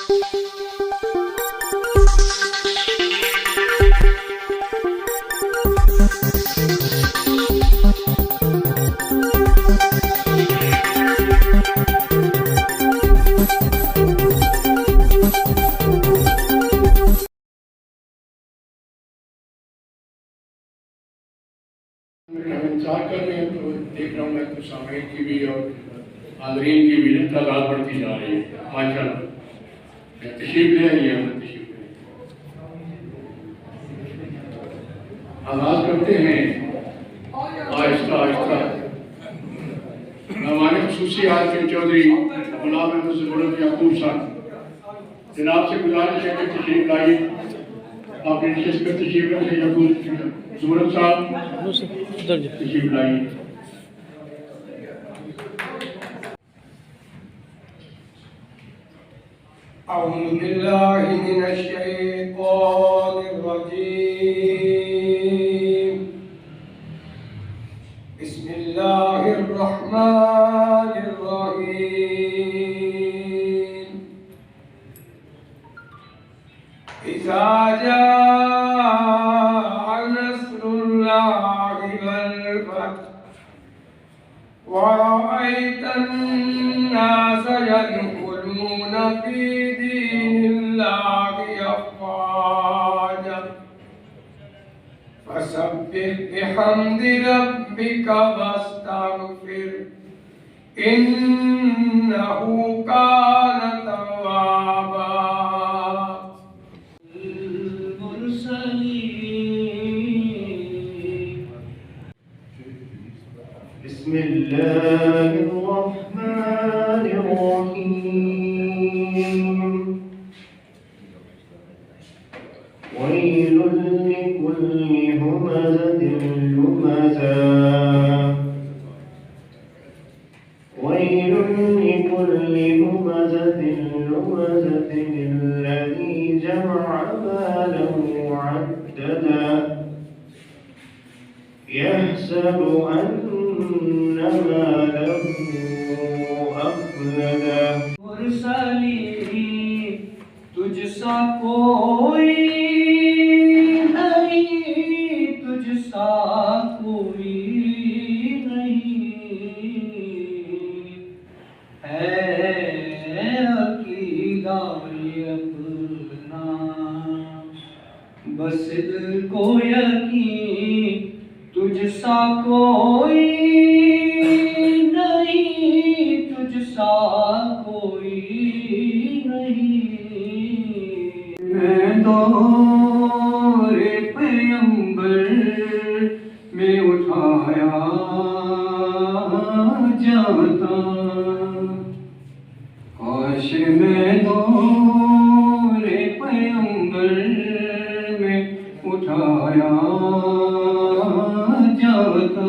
ہم انتظار کر رہے ہیں تو دیکھ رہا ہوں میں تو سامعین کی بھی اور حاضرین کی بھی تعداد بڑھتی جا رہی ہے ماشاء اللہ. تشریف لے آئیے. ہم تشریف لے آغاز کرتے ہیں آہستہ آہستہ. مہمان خصوصی آج کے چوہدری غلام احمد زمرد یعقوب صاحب جناب سے گزارش ہے کہ تشریف لائیے. آپ نے نشست پر تشریف رکھے. یعقوب زمرد صاحب تشریف لائیے. اعوذ باللہ من الشیطان الرجیم. بسم اللہ الرحمن الرحیم. اذا جاء نصر اللہ والفتح ورأيت الناس يدخلون في دين الله أفواجا فسبح بحمد ربك واستغفر إنه كان توابا. بسم الله الرحمن الرحيم. ويل لكل همزة لمزة. ويل لكل همزة لمزة الذي جمع مالا وعددا يحسب أن ماله أخلدا. مرسلی تجھ سا کوئی نہیں، تجھ سا کوئی نہیں ہے عقیدہ اپنا، بس دل کو یقین تجھ سا کوئی نہیں، تجھ سا کوئی نہیں. میں دور پیغمبر میں اٹھایا جاتا، کاش میں دور پیغمبر میں اٹھایا جاتا،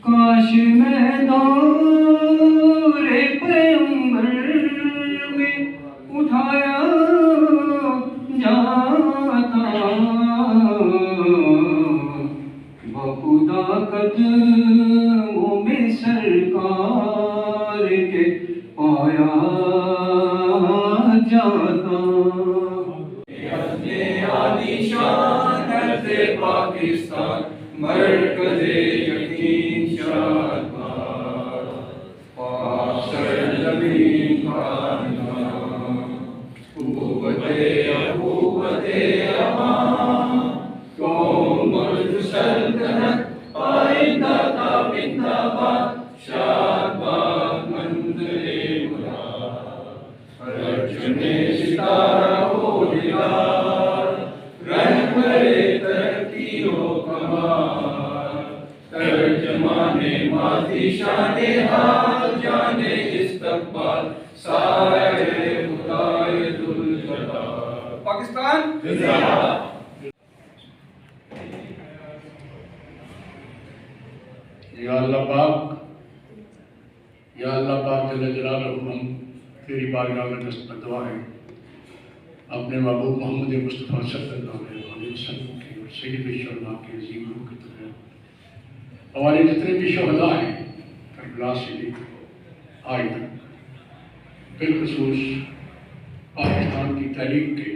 کاش میں دور پیغمبر میں اٹھایا جاتا، بخدا قدموں میں سرکار کے پایا جاتا. پاکستان مرکز یقین شادمان، پاک سرزمین کا نام، قوت امان، قوم ملک سلطنت آئندہ کا زندہ باد، شاد باد منزل مراد، ہر چنے ستارہ ہو دیدار، رہبر ترقی و کمال، ترجمان ماضی شان حال جان استقبال، سائے خدائے ذوالجلال. پاکستان زندہ باد. یا اللہ پاک، یا اللہ پاک جل جلالہ، ہم تیری بارگاہ میں دست پر دعا ہے اپنے محبوب محمد مصطفیٰ صلی اللہ علیہ وسلم کی اور سید الشہداء کے عظیم روح کی طرف ہمارے جتنے بھی شہداء ہیں کربلا سے لے کر آج تک بالخصوص پاکستان کی تحریک کے،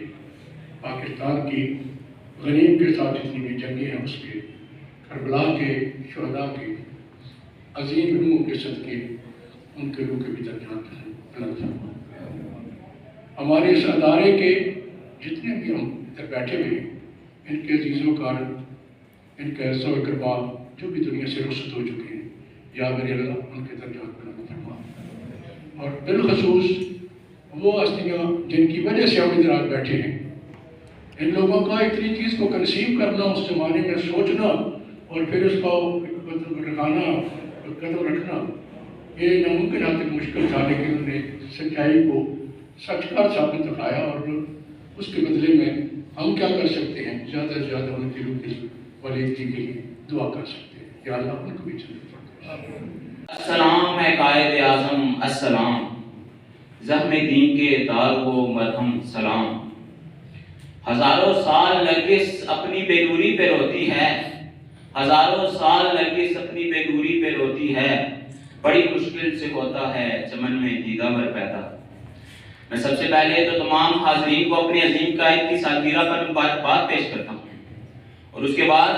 پاکستان کی غلیم کے ساتھ جتنی بھی جنگیں ہیں اس کے، کربلا کے شہداء کے عظیم روحوں کے صدقے ان کے روح کے بھی درجات ہیں بلند فرما۔ ہمارے اس ادارے کے جتنے بھی ہم ادھر بیٹھے ہوئے ہیں، ان کے عزیزوں کا، ان کے عزو اقربا جو بھی دنیا سے رخصت ہو چکے ہیں، یا میرے اللہ ان کے درجات بلند فرما۔ اور بالخصوص وہ ہستیاں جن کی وجہ سے ہم ادھر آج بیٹھے ہیں، ان لوگوں کا اتنی چیز کو کنسیو کرنا، اس زمانے میں سوچنا اور پھر اس کو رکھانا، قدم رکھنا، یہ ناممکن حد تک مشکل تھا، لیکن انہوں نے سچائی کو سچ کا ثابت دکھایا، اور اس کے بدلے میں ہم کیا کر سکتے ہیں؟ زیادہ سے زیادہ ان کی روح کی ولیدگی کے لیے دعا کر سکتے ہیں۔ یا اللہ ان کو بھی جنت فرمائے۔ السلام ہے قائد اعظم، السلام زخم دین کے داغ کو مرہم سلام۔ ہزاروں سال نرگس اپنی بے نوری پہ روتی ہے، ہزاروں سال نرگس اپنی بے نوری پہ روتی ہے، بڑی مشکل سے ہوتا ہے چمن میں دیدہ بر پیدا۔ میں سب سے پہلے تو تمام حاضرین کو اپنے عظیم قائد کی سالگرہ پر مبارکباد پیش کرتا ہوں، اور اس کے بعد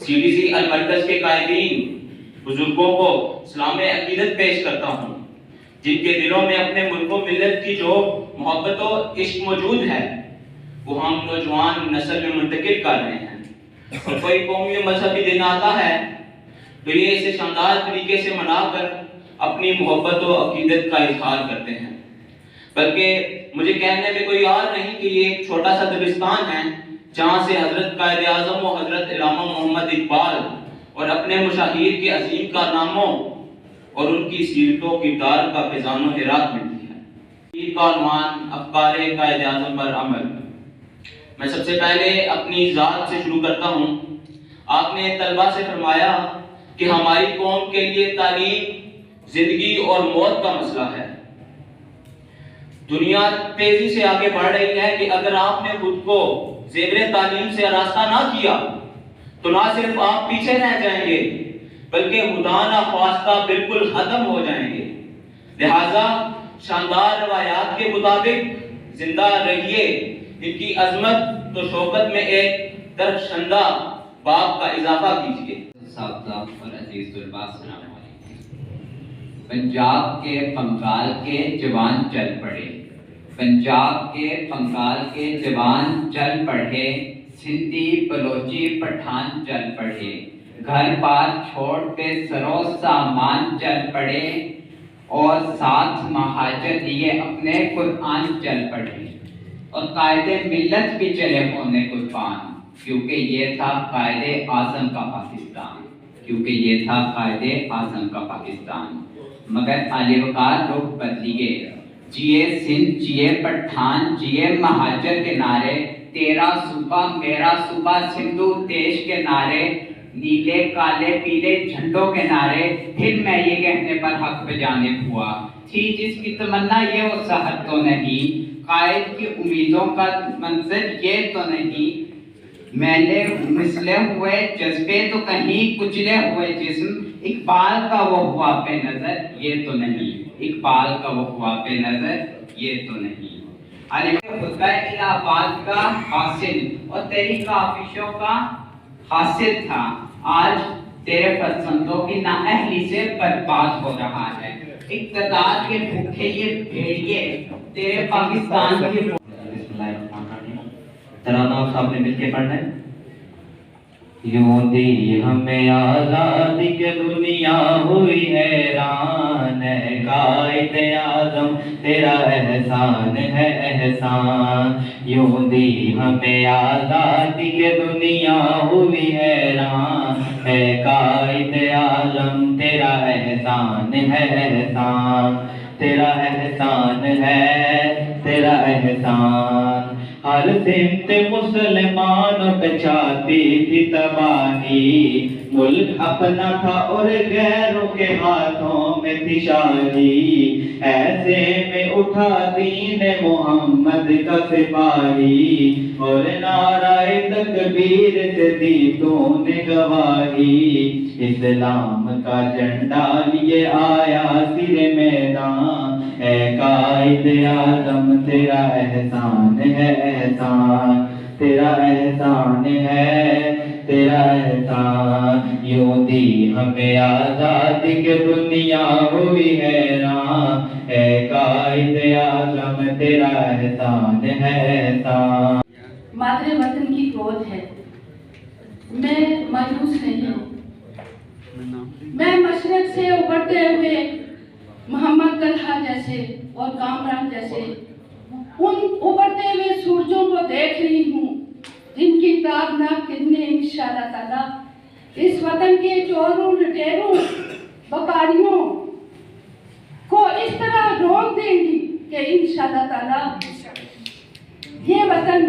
CDC المرکز کے قائدین بزرگوں کو سلام عقیدت پیش کرتا ہوں، جن کے دلوں میں اپنے ملک و ملت کی جو محبت و عشق موجود ہے وہ ہم نوجوان نسل میں منتقل کر رہے ہیں۔ اور کوئی قومی مذہبی دن آتا ہے تو یہ اسے شاندار طریقے سے منا کر اپنی محبت و عقیدت کا اظہار کرتے ہیں، بلکہ مجھے کہنے میں کوئی اور نہیں کہ یہ ایک چھوٹا سا دبستان ہے جہاں سے حضرت قائد اعظم و حضرت علامہ محمد اقبال اور اپنے مشاہیر کے عظیم کارناموں اور ان کی سیرتوں کی دار کا فیضان و حراک ملتی ہے۔ کا عنوان افکار قائد اعظم پر عمل۔ میں سب سے پہلے اپنی ذات سے شروع کرتا ہوں۔ آپ نے طلبہ سے فرمایا کہ ہماری قوم کے لیے تعلیم زندگی اور موت کا مسئلہ ہے۔ دنیا تیزی سے آگے بڑھ رہی ہے کہ اگر آپ نے خود کو زیور تعلیم سے آراستہ نہ کیا تو نہ صرف آپ پیچھے رہ جائیں گے بلکہ خدا نہ خواستہ بالکل ختم ہو جائیں گے۔ لہٰذا شاندار روایات کے مطابق زندہ رہیے، ان کی عظمت و شوکت میں ایک درخشندہ باب کا اضافہ کیجیے۔ سابق اور عزیز طلباء السلام علیکم۔ پنجاب کے بنگال کے جوان چل پڑے، پنجاب کے بنگال کے جوان چل پڑے، سندھی بلوچی پٹھان چل پڑے، گھر بار چھوڑ کے سرو سامان چل پڑے، اور ساتھ مہاجر لیے اپنے قرآن چل پڑے، اور قائد ملت بھی چلے ہونے قربان، کیونکہ یہ تھا قائد اعظم کا پاکستان، کیونکہ یہ تھا قائد اعظم کا پاکستان۔ مگر عالی وقار رخ بدلیے، جیے سندھ جیے پٹھان جیے مہاجر کے نعرے، تیرا صوبہ میرا صوبہ سندھو دیش کے نعرے، نیلے کالے پیلے جھنڈوں کے نعرے، پھر میں یہ کہنے پر حق پہ جانب ہوا، تھی جس کی تمنا یہ وہ سحر تو نہیں، قائد کی امیدوں کا منظر یہ تو نہیں، میلے مسلے ہوئے جذبے تو کہیں کچلے ہوئے جسم، اقبال کا وہ ہوا پہ نظر یہ تو نہیں، اقبال کا وہ ہوا پہ نظر یہ تو نہیں۔ علی خطبہ الہ آباد کا حاصل اور تیری کافشوں کا حاصل تھا، آج تیرے فرزندوں کی نااہلی سے برباد ہو رہا ہے، اقتدار کے بھوکے یہ بھیڑیے تیرے پاکستان کی۔ ترانہ آپ سامنے مل کے پڑھ رہے ہیں۔ یوں دی ہمیں آزادی کے دنیا ہوئی حیران، ہے قائد اعظم تیرا احسان ہے احسان، یوں دی ہمیں آزادی کے دنیا ہوئی حیران، ہے قائد اعظم تیرا احسان ہے احسان، تیرا احسان ہے تیرا احسان۔ ہر سمت مسلمانوں پہ چھاتی تھی تباہی، ملک اپنا تھا اور غیروں کے ہاتھوں میں تھی شاہی، ایسے میں اٹھا دین محمد کا سپاہی، اور نعرہ تکبیر سے دی تو نے گواہی، اسلام کا جھنڈا لیے آیا سر میدان، اے قائد قائد اعظم تیرا احسان ہے احسان، تیرا احسان ہے تیرا احسان، یوں دی ہمیں آزادی کے دنیا ہوئی حیران، اے قائد اعظم تیرا احسان ہے احسان۔ مادر وطن کی گود ہے، میں مایوس نہیں ہوں، میں مشرق سے ابھرتے ہوئے محمد طلحہ جیسے اور کامران جیسے ان ابھرتے ہوئے سورجوں کو دیکھ رہی ہوں، جن کی تابناک کرنیں انشاءاللہ تعالی اس وطن کے چوروں لٹیروں بکاریوں کو اس طرح روک دیں گی کہ انشاءاللہ تعالی یہ وطن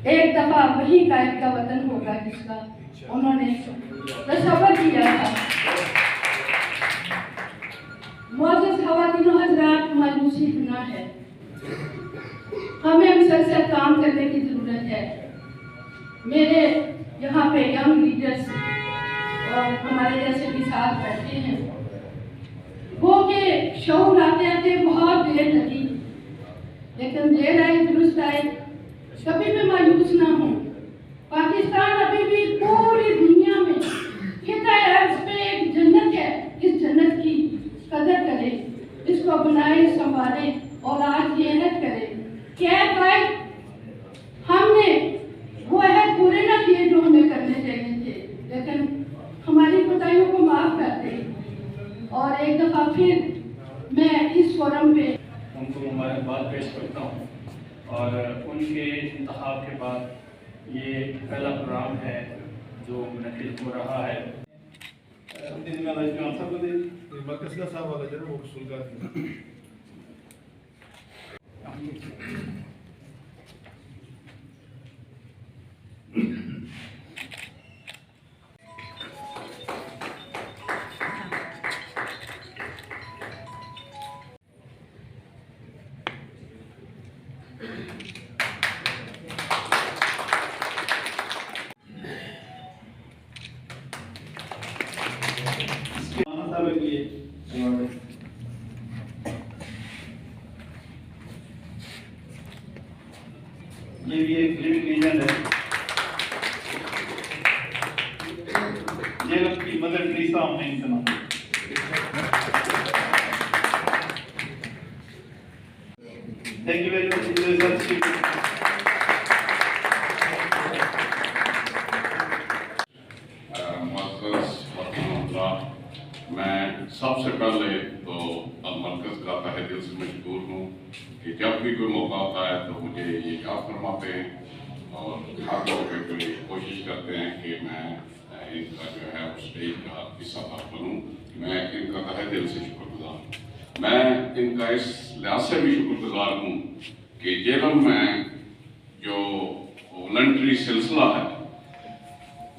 ایک دفعہ وہی قائد کا وطن ہوگا جس کا انہوں نے تصور کیا تھا۔ معزز خواتین و حضرات، مایوسی گناہ ہے، ہمیں مسلسل کام کرنے کی ضرورت ہے۔ میرے یہاں پہ ینگ لیڈرز اور ہمارے جیسے بھی ساتھ بیٹھے ہیں، وہ کہ شعور آتے آتے بہت دیر لگی، لیکن دیر آئے درست آئے، کبھی بھی مایوس نہ ہوں۔ پاکستان ابھی بھی پوری دنیا میں خطہ عرض پہ ایک جنت ہے، اس جنت کی قدر کرے، اس کو بنائے سنبھالے اور آج یہ عہد کرے کہ اے قائد، ہم نے وہ عہد پورے نہ کیے جو ہمیں کرنے چاہیے تھے، لیکن ہماری کوتاہیوں کو معاف کر دے۔ اور ایک دفعہ پھر میں اس فورم پہ ان کو مبارکباد پیش کرتا ہوں، اور ان کے انتخاب کے بعد یہ پہلا پروگرام ہے جو منعقد ہو رہا ہے۔ مرکز کا صاحب والا جو ہے وہ وصول کا یہ بھی ایک لیونگ لیجنڈ ہے، جہلم کی مدر ٹریسا ہم نے ان کا نام۔ تھینک یو ویری مچ۔ میں سب سے پہلے تو المرکز کا تہہ دل سے مشکور ہوں کہ جب بھی کوئی موقع آتا ہے تو مجھے یہ یاد فرماتے ہیں اور ہر موقع پہ کوشش کرتے ہیں کہ میں ان کا جو ہے اسٹیج کا حصہ بنوں۔ میں ان کا تہہ دل سے شکر گزار ہوں۔ میں ان کا اس لحاظ سے بھی شکر گزار ہوں کہ جہلم میں جو والنٹری سلسلہ ہے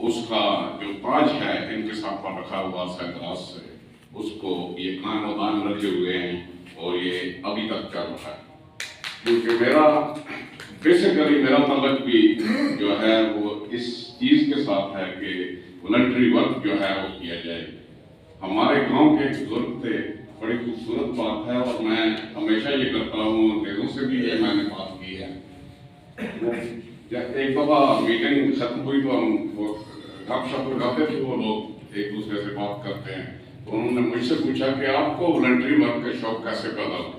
اس کا جو تاج ہے ان کے ساتھ پر رکھا ہوا سینتراس سے، اس کو یہ قائم و دائم رکھے ہوئے ہیں اور یہ ابھی تک چل رہا ہے۔ کیونکہ میرا بیسیکلی میرا تعلق بھی جو ہے وہ اس چیز کے ساتھ ہے کہ والنٹری ورک جو ہے وہ کیا جائے۔ ہمارے گاؤں کے ایک بزرگ تھے، بڑی خوبصورت بات ہے اور میں ہمیشہ یہ کرتا ہوں، انگریزوں سے بھی یہ میں نے بات کی ہے۔ ایک دفعہ میٹنگ ختم ہوئی تو ہم گپ شپ لگاتے تھے، وہ لوگ ایک دوسرے سے بات کرتے ہیں، تو انہوں نے مجھ سے پوچھا کہ آپ کو والنٹری ورک کا شوق کیسے پیدا ہوا؟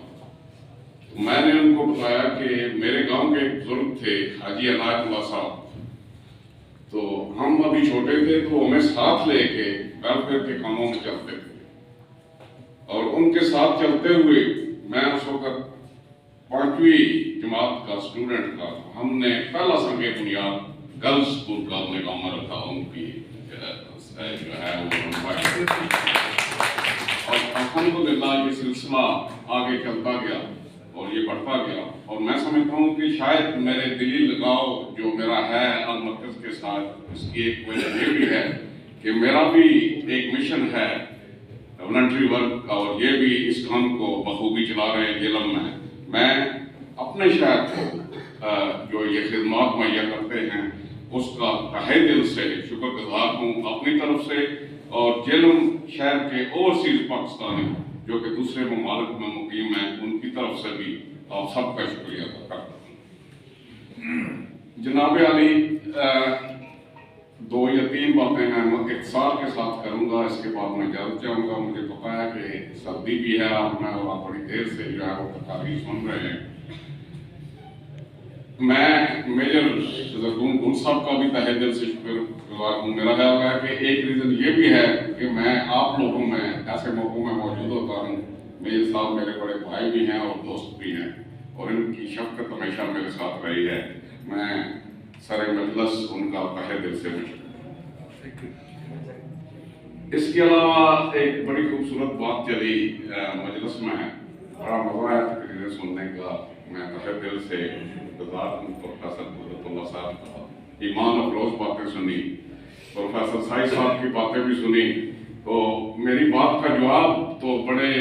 میں نے ان کو بتایا کہ میرے گاؤں کے ایک بزرگ تھے حاجی عنایت اللہ صاحب، تو ہم ابھی چھوٹے تھے تو ہمیں ساتھ لے کے ویلفیئر کے کاموں میں چلتے تھے، اور ان کے ساتھ چلتے ہوئے میں اس وقت 5ویں جماعت کا اسٹوڈنٹ تھا، ہم نے پہلا سنگ بنیاد گرلز اسکول کا اپنے گاؤں میں رکھا، ان کی جو ہے وہ اور الحمدللہ یہ سلسلہ آگے چلتا گیا اور یہ بڑھتا گیا، اور میں سمجھتا ہوں کہ شاید میرے دلی لگاؤ جو میرا ہے المرکز کے ساتھ، اس کی ایک وجہ یہ بھی ہے کہ میرا بھی ایک مشن ہے والنٹری ورک، اور یہ بھی اس کام کو بخوبی چلا رہے ہیں جہلم میں۔ میں اپنے شہر کو جو یہ خدمات مہیا کرتے ہیں اس کا تہہ دل سے شکر گزار ہوں اپنی طرف سے، اور جہلم شہر کے اوورسیز پاکستانی جو کہ دوسرے ممالک میں مقیم ہیں ان کی طرف سے بھی آپ سب کا شکریہ ادا کرتا ہوں۔ جناب علی، 2 یا 3 باتیں میں اختصار کے ساتھ کروں گا، اس کے بعد میں جلد جاؤں گا۔ مجھے پتا ہے کہ سردی بھی ہے اور میں بڑی دیر سے جو ہے وہ تقاریر سن رہے ہیں۔ میں میئر غلام صاحب کا بھی تہہ دل سے شکر گزار ہوں۔ میرا خیال ہے کہ ایک ریزن یہ بھی ہے کہ میں آپ لوگوں میں ایسے موقعوں میں موجود ہوتا ہوں۔ میئر صاحب میرے بڑے بھائی بھی ہیں اور دوست بھی ہیں، اور ان کی شفقت ہمیشہ میرے ساتھ رہی ہے۔ میں سر مجلس ان کا تہہ دل سے مشکور۔ اس کے علاوہ ایک بڑی خوبصورت بات چلی مجلس میں، بڑا مزہ آیا تقریریں سننے کا۔ میں تہہ دل سے گزار ہوں پروفیسر اللہ صاحب کا، ایمان افروز باتیں سنی، پروفیسر سائی صاحب کی باتیں بھی سنی، تو میری بات کا جواب تو بڑے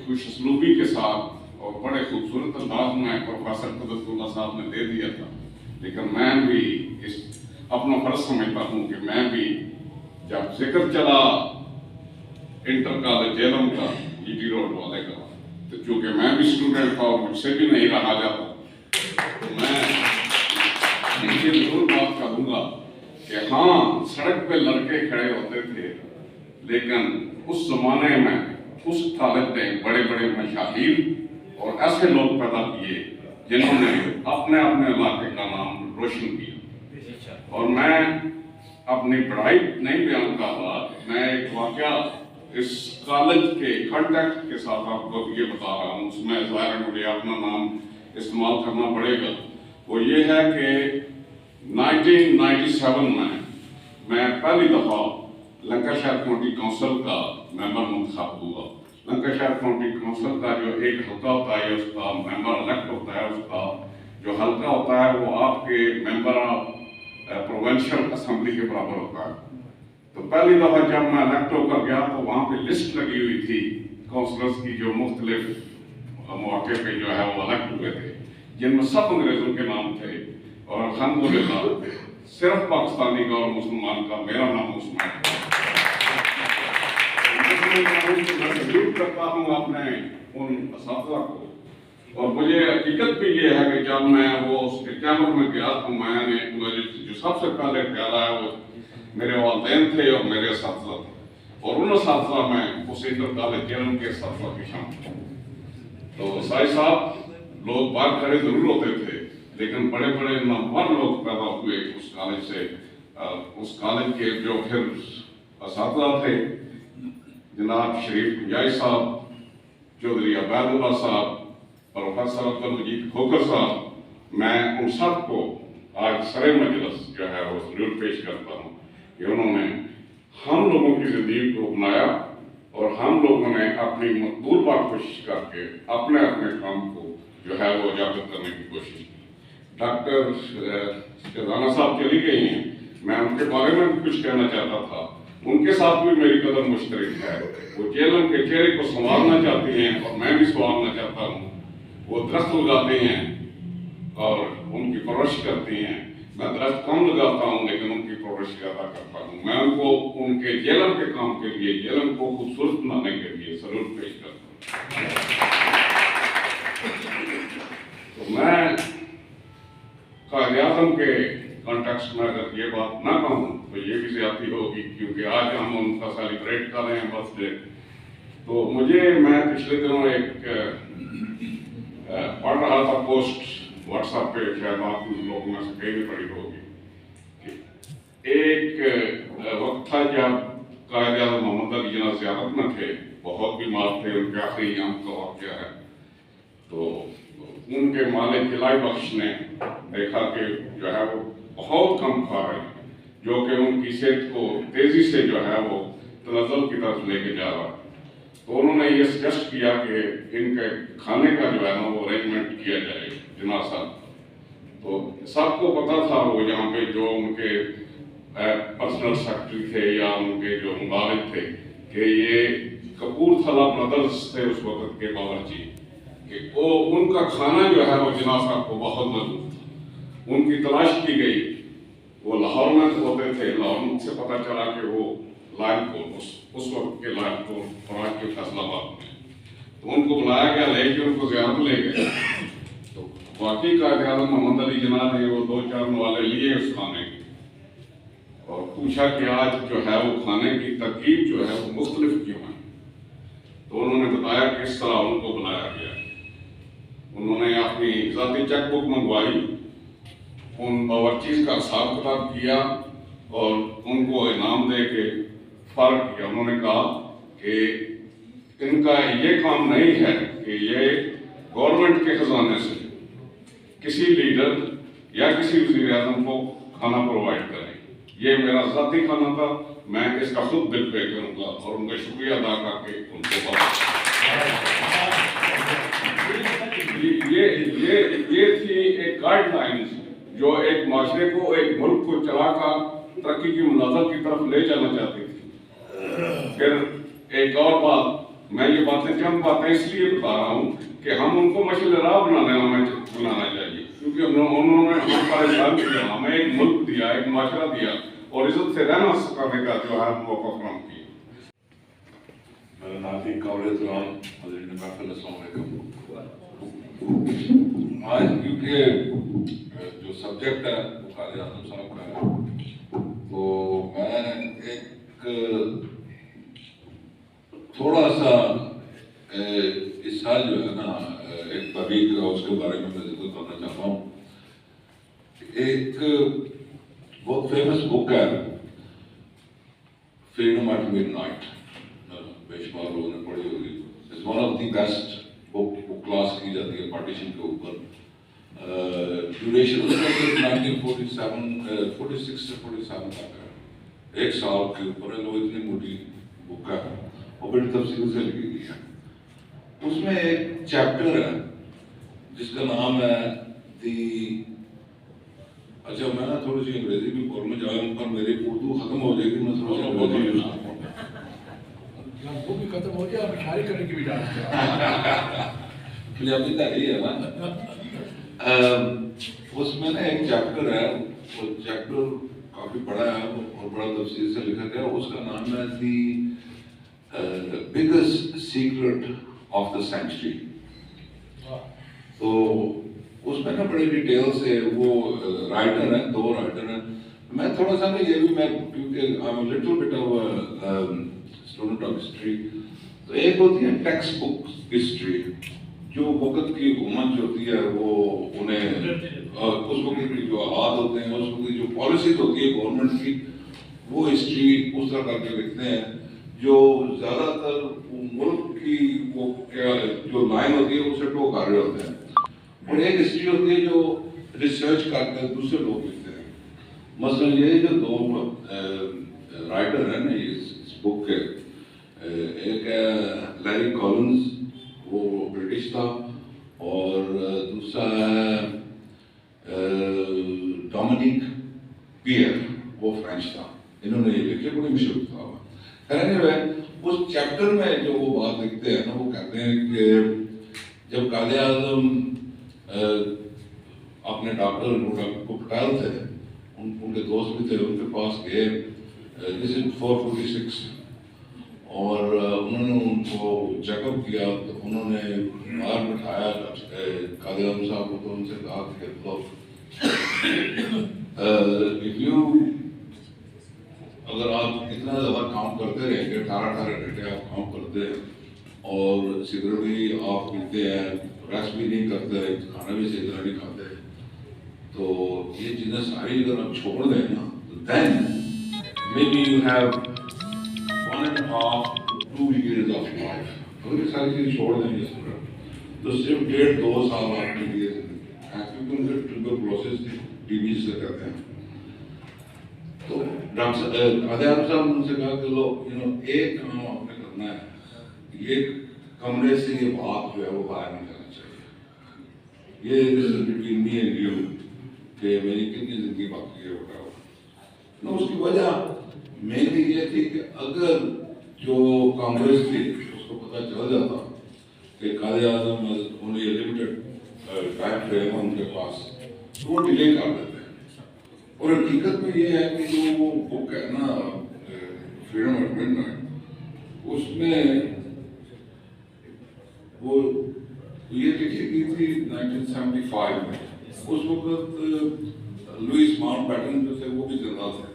خوش اسلوبی کے ساتھ اور بڑے خوبصورت انداز میں پروفیسر اللہ صاحب نے دے دیا تھا، لیکن میں بھی اس اپنا فرض سمجھتا ہوں کہ میں بھی جب ذکر چلا انٹر کالج جہلم کا جی ٹی روڈ والے کا، تو چونکہ میں بھی اسٹوڈنٹ تھا اور مجھ سے بھی نہیں رہا جاتا، تو میں یہ ضرور بات کروں گا کہ ہاں سڑک پہ لڑکے کھڑے ہوتے تھے، لیکن اس زمانے میں اس کالج نے بڑے بڑے مشاہیر اور ایسے لوگ پیدا کیے جنہوں نے اپنے اپنے علاقے کا نام روشن کیا۔ اور میں اپنی پڑھائی نہیں بیان کر رہا، میں ایک واقعہ اس کالج کے کنٹیکٹ کے ساتھ آپ کو یہ بتا رہا ہوں، اس میں ظاہر مجھے اپنا نام استعمال کرنا پڑے گا۔ وہ یہ ہے کہ 1997 میں پہلی دفعہ لنکاشائر کاؤنٹی کونسل کا ممبر منتخب ہوا۔ لنکاشائر کاؤنٹی کونسل کا جو ایک حلقہ ہوتا ہے، اس کا ممبر الیکٹ ہوتا ہے، اس کا جو حلقہ ہوتا ہے وہ آپ کے ممبر آف پروونشل اسمبلی کے برابر ہوتا ہے۔ تو پہلی دفعہ جب میں الیکٹ ہو کر گیا تو وہاں پہ لسٹ لگی ہوئی تھی کونسلرز کی جو مختلف مواقع پہ جو ہے وہ الیکٹ ہوئے تھے، جن میں سب انگریزوں کے نام تھے، اور الحمدللہ صرف پاکستانی کا اور مسلمان کا میرا نام اس میں میں سلوٹ کرتا ہوں اپنے ان اساتذہ کو۔ اور مجھے حقیقت بھی یہ ہے کہ جب میں وہ اس کے کیمپ میں گیا تو میں نے مجھے جو سب سے پہلے خیال آیا وہ میرے والدین تھے اور میرے اساتذہ تھے، اور ان اساتذہ میں اس انٹر کالج جہلم کے اساتذہ کی شامل۔ تو سائی صاحب لوگ باہر کھڑے ضرور ہوتے تھے، لیکن بڑے بڑے نامور لوگ پیدا ہوئے اس کالج سے۔ اس کالج کے جو پھر اساتذہ تھے جناب شریف کنجائی صاحب، چوہدری اللہ صاحب، پروفیسر نجیب صاحب، میں ان سب کو آج سر مجلس جو ہے وہ سلوٹ پیش کرتا ہوں کہ انہوں نے ہم لوگوں کی زندگی کو بنایا، اور ہم لوگوں نے اپنی مقبول بار کوشش کر کے اپنے اپنے کام کو جو ہے وہ اجاگر کرنے کی کوشش کی۔ ڈاکٹر شہزانہ صاحب چلی گئی ہیں، میں ان کے بارے میں بھی کچھ کہنا چاہتا تھا۔ ان کے ساتھ بھی میری قدر مشترک ہے، وہ جہلم کے چہرے کو سنوارنا چاہتی ہیں اور میں بھی سنوارنا چاہتا ہوں۔ وہ درخت لگاتے ہیں اور ان کی پرورش کرتی ہیں، میں درخت کم لگاتا ہوں لیکن ان کی پرورش زیادہ کرتا ہوں۔ میں ان کو ان کے جہلم کے کام کے لیے، جہلم کو خوبصورت بنانے کے لیے سلوٹ پیش کرتا ہوں۔ تو میں قائد اعظم کے کانٹیکسٹ میں اگر یہ بات نہ کہوں تو یہ بھی زیادتی ہوگی، کیونکہ آج ہم ان کا سیلیبریٹ کر رہے ہیں برتھ ڈے۔ تو میں پچھلے دنوں ایک پڑھ رہا تھا پوسٹ واٹس ایپ پہ، شاید آپ لوگوں میں سے کئی بھی پڑھی ہوگی۔ ایک وقت تھا جب قائد اعظم محمد علی جناح زیارت میں تھے، بہت بیمار تھے، ان کے آخری ایام کا واقعہ ہے۔ تو ان کے مالک خلائی بخش نے دیکھا کہ جو ہے وہ بہت کم کھا رہے ہیں، جو کہ ان کی صحت کو تیزی سے جو ہے وہ تنزل کی طرف لے کے جا رہا ہے۔ تو انہوں نے یہ سجیسٹ کیا کہ ان کے کھانے کا جو ہے نا وہ ارینجمنٹ کیا جائے جناح صاحب۔ تو سب کو پتا تھا، وہ یہاں پہ جو ان کے پرسنل سیکرٹری تھے یا ان کے جو مبالغ تھے، کہ یہ کپورتھلا برادرز تھے اس وقت کے باورچی، کہ وہ ان کا کھانا جو ہے وہ جناح صاحب کو بہت مضبوط تھا۔ ان کی تلاش کی گئی، وہ لاہور میں ہوتے تھے، لاہور سے پتہ چلا کہ وہ لائن کو اس وقت کے لائن کو خوراک کے فیصلہ باد میں، تو ان کو بلایا گیا، لے کے ان کو زیارت لے لے گئے تو واقعی قائد اعظم محمد علی جناح نے وہ 2-4 نوالے لیے اس کھانے کی اور پوچھا کہ آج جو ہے وہ کھانے کی ترکیب جو ہے وہ مختلف کیوں ہے. تو انہوں نے بتایا کہ اس طرح ان کو بلایا گیا. انہوں نے اپنی ذاتی چیک بک منگوائی, ان باورچیز کا حساب کتاب کیا اور ان کو انعام دے کے فرق کیا. انہوں نے کہا کہ ان کا یہ کام نہیں ہے کہ یہ گورنمنٹ کے خزانے سے کسی لیڈر یا کسی وزیر اعظم کو کھانا پرووائڈ کریں. یہ میرا ذاتی کھانا تھا, میں اس کا خود بل پے کروں گا اور ان کا شکریہ ادا کر کے ان کو یہ تھی ایک گائیڈ لائنز جو ایک معاشرے کو, ایک ملک کو چلا کر ترقی کی منازل کی طرف لے جانا چاہتی تھی. پھر ایک اور بات, میں یہ باتیں چند باتیں اس لیے بتا رہا ہوں کہ ہم ان کو مشعل راہ بنانا چاہیے, کیونکہ انہوں نے ہم پر احسان کیا, ہمیں ایک ملک دیا, ایک معاشرہ دیا اور عزت سے رہنا سکھانے کا جو ہے موقع فراہم کیا. میرا ناطق قابل احترام حضرین محفل, السلام علیکم. آج کیونکہ جو سبجیکٹ ہے وہ قائد اعظم صاحب کا ہے, تو میں ایک تھوڑا سا اس سال جو ہے نا ایک تحریک کا اس کے بارے میں ذکر کرنا چاہتا ہوں. ایک بہت فیمس بک ہے فریڈم ایٹ مڈ نائٹ, بے شمار لوگوں نے پڑھی ہوگی. It's one of the best book class کی جاتی ہے پارٹیشن کے اوپر. ڈیوریشن اس کا 1946 سے 47 تک ہے, 1 سال کے اوپر ہے. لوگ اتنی موٹی بک ہے اور بڑی تفصیل سے لکھی گئی ہے. اس میں ایک چیپٹر ہے جس کا نام ہے دی, اچھا میں نا تھوڑی سی انگریزی بھی بولنا چاہوں پر میری اردو ختم ہو جائے گی, میں تھوڑا سا انگریزی یوز کروں گا. وہ بھی ختم ہو جائے, اب اشارے کرنے کی بھی اجازت ہے. پنجابی تحریر ہے نا. اس میں نا ایک چیپٹر ہے, وہ چیپٹر کافی بڑا ہے اور بڑا تفصیل سے لکھا گیا. اس کا نام ہے the biggest secret of the century. تو اس میں نا بڑے ڈیٹیل سے وہ رائٹر ہیں, 2 رائٹر ہیں. میں تھوڑا سا نا یہ بھی میں کیونکہ I am little bit of student of history, تو ایک ہوتی ہے ٹیکسٹ بک ہسٹری, جو وقت کی حکومت جو ہوتی ہے وہ انہیں اس وقت کی جو حالات ہوتے ہیں, اس وقت کی جو پالیسیز ہوتی ہے گورنمنٹ کی, وہ ہسٹری اس طرح کر کے لکھتے ہیں جو زیادہ تر ملک کی وہ کیا جو لائن ہوتی ہے اسے ٹو کر رہے ہوتے ہیں. اور ایک ہسٹری ہوتی ہے جو ریسرچ کر کے دوسرے لوگ لکھتے ہیں. مثلا یہ جو 2 رائٹر ہیں نا اس بک کے, ایک ہے لیری کولنز, وہ برٹش تھا, اور دوسرا ہے ڈومینک پیئر, وہ فرینچ تھا. انہوں نے یہ لکھے, بڑی مشہور تھا. اس چیپٹر میں جو وہ بات لکھتے ہیں نا, وہ کہتے ہیں کہ جب قائد اعظم اپنے ڈاکٹر کو پٹال تھے, ان کے دوست بھی تھے, ان کے پاس گئے, دس از 446, اور انہوں نے ان کو چیک اپ کیا. تو انہوں نے باہر بٹھایا قائد اعظم صاحب کو, تو ان سے کہا کہ اگر آپ اتنا زیادہ کام کرتے رہیں گے, 18 گھنٹے آپ کام کرتے ہیں اور سگریٹ بھی آپ پیتے ہیں, ریسٹ بھی نہیں کرتے, کھانا بھی صحیح طرح نہیں کھاتے, تو یہ چیزیں ساری اگر آپ چھوڑ دیں نا, تو then maybe you have 1.5 to 2 years of life. اگر یہ ساری چیزیں چھوڑ دیں گے تو صرف 1.5-2 سال آپ کے لیے کیونکہ ان کے ٹیوبرکلوسس ٹی بی سے کہتے ہیں. تو ڈاکٹر قائد اعظم صاحب نے ان سے کہا کہ لو ایک کام آپ نے کرنا ہے, یہ کمرے سے یہ بات جو ہے وہ باہر نہیں جانا چاہیے. یہ بٹوین می اینڈ یو کہ میری کتنی زندگی باقی ہے بتاؤ. اس کی وجہ میری یہ تھی کہ اگر جو کانگریس تھی اس کو پتہ چل جاتا کہ قائد اعظم انہیں لمیٹڈ ٹائم فریم ان کے پاس, تو وہ ڈیلے کر دیتے. اور حقیقت میں یہ ہے کہ جو وہ بک ہے نا فریڈم ایٹ مڈ نائٹ, اس میں وہ یہ لکھی گئی 1975 میں. اس وقت لوئس ماؤنٹ بیٹن جو تھے وہ بھی زندہ تھے,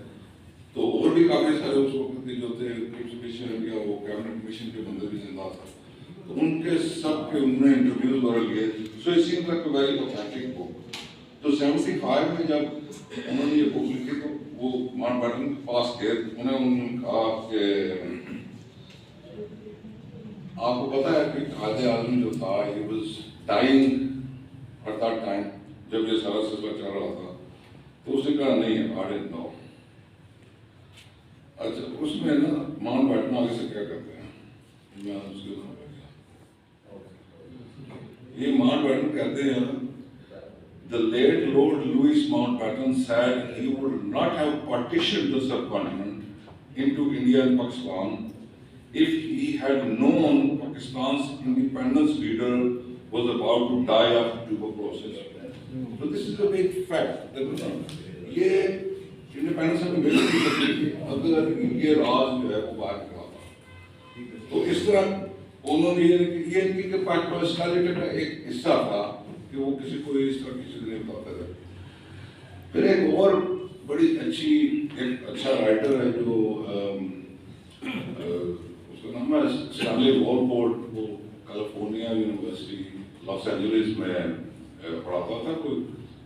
تو اور بھی کافی سارے اس وقت کے جو تھے ایگزیبیشن یا وہ کیبنٹ کمیشن کے بندے بھی زندہ تھے, تو ان کے سب کے انہوں نے انٹرویوز وغیرہ لیے. So it seems like a very authentic book. تو 75 میں جب انہوں نے یہ بک لکھی تو وہ ماؤنٹ بیٹن کے پاس گئے, انہوں نے کہا کہ آپ کو پتا ہے کہ قائد اعظم جو تھا he was dying at that time, جب یہ سارا سلسلہ چل رہا تھا, تو اس نے کہا نہیں ہے I didn't know. اچھا اس میں نا ماؤنٹ بیٹن آگے سے کیا کرتے ہیں, میں اس کے یہ ماؤنٹ بیٹن کہتے ہیں the late Lord Louis Mountbatten said he would not have partitioned the subcontinent into India and Pakistan if he had known Pakistan's independence leader was about to die of tuberculosis. So this is a big fact. یہ independence میں مل نہیں سکتی تھی اگر یہ راز جو ہے وہ باہر نکلا تھا. تو اس طرح انہوں نے یہ ان کی پرسنالٹی کا ایک حصہ تھا کہ وہ کسی کو اس طرح کسی کو نہیں بتاتے تھے. پھر ایک اور بڑی اچھی ایک اچھا رائٹر ہے جو اس کا نام ہے اسٹینلی وارپورٹ, وہ کیلیفورنیا یونیورسٹی لاس اینجلس میں پڑھاتا تھا, کوئی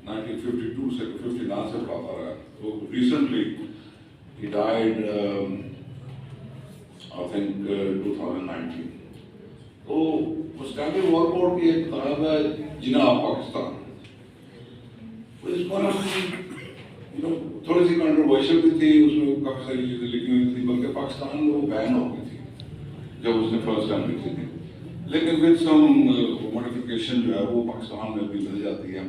1952 سے 59 سے پڑھاتا رہا. تو recently he died I think 2019. تو اسٹینلی وارپورٹ کی ایک کتاب ہے جناب پاکستان. اس کو تھوڑی سی کنٹروورشل بھی تھی, اس میں کافی ساری چیزیں لکھی ہوئی تھی, بلکہ پاکستان میں وہ بین ہو گئی تھی جب اس نے فرسٹ ٹائم لکھی تھی, لیکن ود سم موڈیفیکیشن جو ہے وہ پاکستان میں بھی مل جاتی ہے.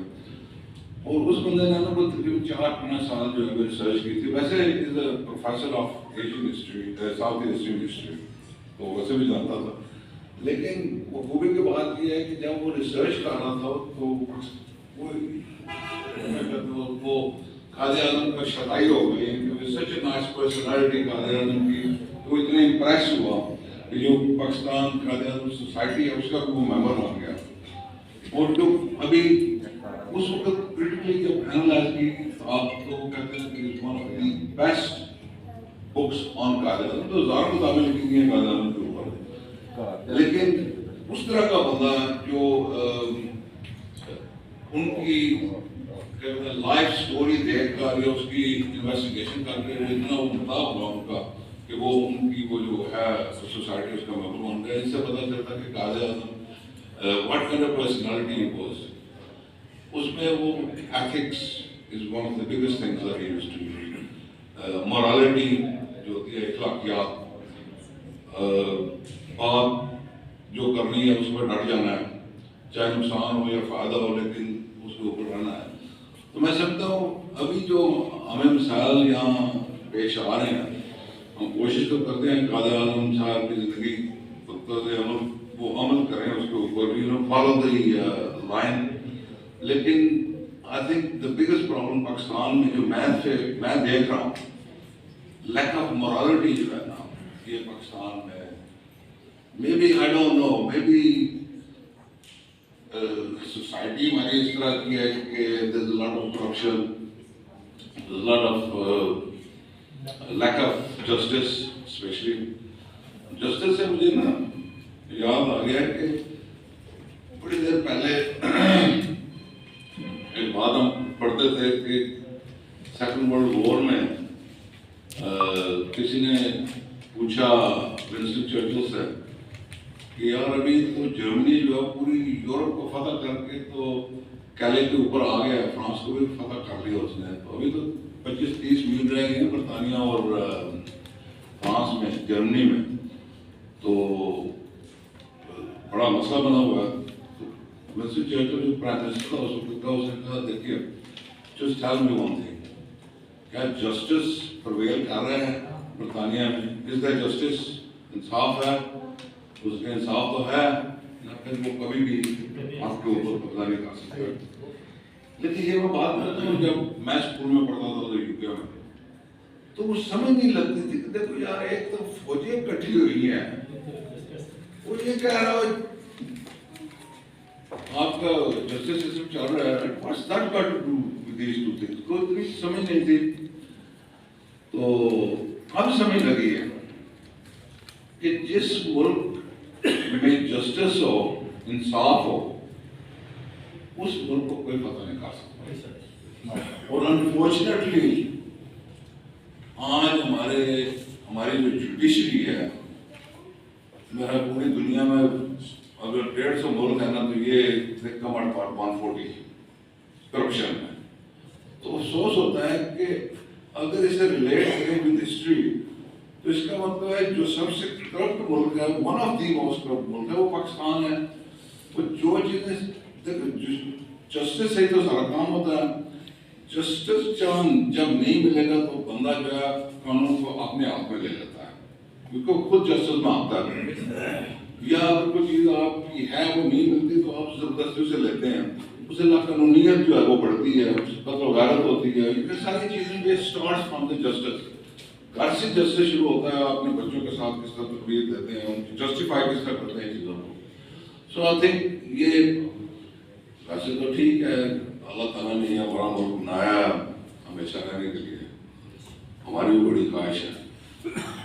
اور اس بندے نے نا وہ تقریباً 4-5 سال جو ہے ریسرچ کی تھی. ویسے is a professor of Asian history, South Asian history, تو ویسے بھی جانتا تھا. لیکن وہ خوبی کی بات یہ ہے کہ جب وہ ریسرچ کر رہا تھا تو وہ قائد اعظم کا شتائی ہو گئی کہ سچ a nice personality Quaid Azam کی. وہ اتنا امپریس ہوا کہ جو پاکستان قائد اعظم سوسائٹی ہے اس کا وہ ممبر بن گیا. اور جو ابھی اس وقت کریٹیکلی جب اینالائز کی آپ تو وہ کہتے ہیں کہ one of the best books on Quaid Azam. تو ہزاروں کتابیں لکھی گئی ہیں قائد اعظم کے اوپر, لیکن اس طرح کا بندہ جو ان کی لائف سٹوری دیکھ کر یا اس کی انویسٹیگیشن کر کے اتنا وہ مطابق ہوا ان کا کہ وہ ان کی وہ جو ہے سوسائٹی اس کا ممبر بن گیا. اس سے پتہ چلتا کہ Quaid Azam what kind of personality was. اس میں وہ ethics is one of the biggest things that he used to do. Morality جو ہوتی ہے, اخلاقیات, بات جو کرنی ہے اس پر ڈٹ جانا ہے, چاہے نقصان ہو یا فائدہ ہو, لیکن اس کے اوپر رہنا ہے. تو میں سمجھتا ہوں ابھی جو ہمیں مسائل یہاں پیش آ رہے ہیں, ہم کوشش تو کرتے ہیں قائد اعظم صاحب کی زندگی وہ عمل کریں اس کے اوپر بھی, فالو دی لائن. لیکن I think the biggest problem Pakistan میں جو میں دیکھ رہا ہوں, لیک آف مورالٹی جو ہے نا یہ پاکستان میں, maybe I don't know, maybe society ہماری اس طرح کی ہے کہ there is a lot of corruption, there is lot of lack of justice. Especially justice سے مجھے نا یاد آ گیا کہ بڑی دیر پہلے ایک بات ہم پڑھتے تھے کہ سیکنڈ ورلڈ وار میں کسی نے پوچھا ونسٹن چرچل سے کہ یار ابھی تو جرمنی جو ہے پوری یورپ کو فتح کر کے تو کیلے کے اوپر آ گیا ہے, فرانس کو بھی فتح کر لیا اس نے, تو ابھی تو 25-30 میل رہ گئے ہیں برطانیہ اور فرانس میں, جرمنی میں. تو بڑا مسئلہ بنا ہوا ہے. ونسٹن چرچل جو پرائم منسٹر تھا اس وقت کا, اس نے کہا دیکھیے just tell me one thing, کیا جسٹس پرویل کر رہے ہیں برطانیہ میں؟ از دیٹ جسٹس, انصاف ہے؟ اس کے انصاف تو ہے نہ, پھر وہ کبھی بھی آپ کے اوپر قبضہ نہیں کر سکتے. لیکن یہ میں بات کرتا ہوں جب میں اسکول میں پڑھتا تھا یو کے میں, تو وہ سمجھ نہیں لگتی تھی کہ دیکھو یار ایک تو فوجیں اکٹھی ہوئی ہیں, وہ یہ کہہ رہا ہو آپ کا جسٹس سسٹم چل رہا ہے، what's that got to do with these two things؟ کوئی اتنی سمجھ نہیں تھی، تو اب سمجھ لگی ہے کہ جس ملک میں جسٹس ہو، انصاف ہو، اس ملک کو کوئی پتہ نہیں کر سکتا. اور انفارچونیٹلی آج ہماری جو جوڈیشری ہے، میرا پوری دنیا میں اگر 150 ملک ہے نا تو یہ کم ایٹ 140 کرپشن میں. تو افسوس ہوتا ہے کہ اگر اسے ریلیٹ کریں ود ہسٹری تو اس کا مطلب ہے جو سب سے کرپٹ ملک ہے، one of the most corrupt ملک ہے، وہ پاکستان ہے. تو جو چیزیں جسٹس سے ہی تو سارا کام ہوتا ہے. جسٹس جب نہیں ملے گا تو بندہ جو ہے قانون کو اپنے ہاتھ میں لے لیتا ہے، کیونکہ خود جسٹس مانگتا ہے. یا اگر کوئی چیز آپ کی ہے وہ نہیں ملتی تو آپ زبردستی اسے لیتے ہیں، اسے لاقانونیت جو ہے وہ بڑھتی ہے، قتل و غارت ہوتی ہے. یہ ساری چیزیں یہ اسٹارٹس فرام دا جسٹس. گھر سے جسٹس شروع ہوتا ہے. آپ اپنے بچوں کے ساتھ کس طرح تربیت دیتے ہیں، ان کی جسٹیفائی کس طرح کرتے ہیں چیزوں کو. سو آئی تھنک یہ ویسے تو ٹھیک ہے، اللہ تعالیٰ نے یہ ہمارا ملک بنایا ہمیشہ رہنے کے لیے، ہماری بھی بڑی خواہش ہے.